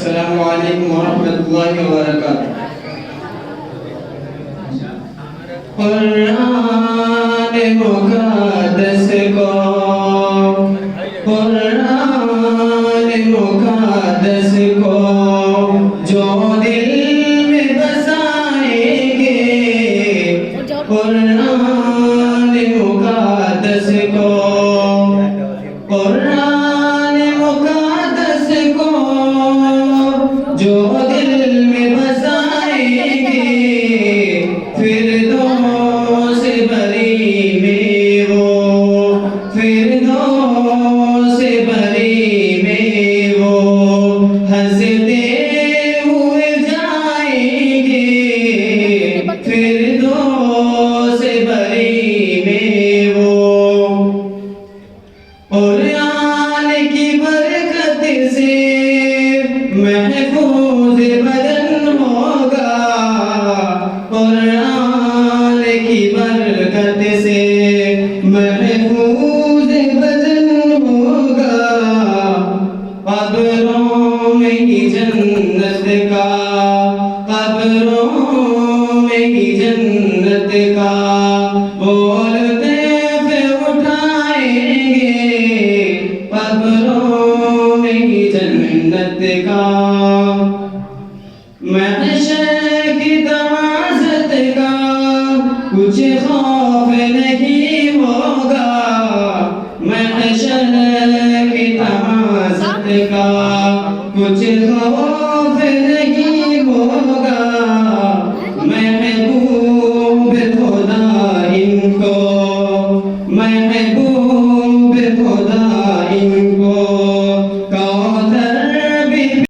अस्सलामु अलैकुम वरहमतुल्लाहि वबरकातुहू। कुरान मुक़द्दस को, कुरान मुक़द्दस को जो दिल में बसाएंगे, कुरान मुक़द्दस को, कुरान मुक़द्दस को जो दिल में बसाएंगे, फिरदौस बरी में वो, फिरदौस बरी में वो हंसते हुए जाएंगे, फिरदौस बरी में वो। कुरान की बरकत से महफूज बदन होगा, कुरान की बरकत से महफूज बदन होगा। कब्रों में ही जन्नत का, कब्रों में ही जन्नत का बोलते पे उठाएंगे, कब्रों में ही जन्नत का। महशर की तमाज़त का कुछ खौफ नहीं होगा, महशर की तमाज़त का कुछ खौफ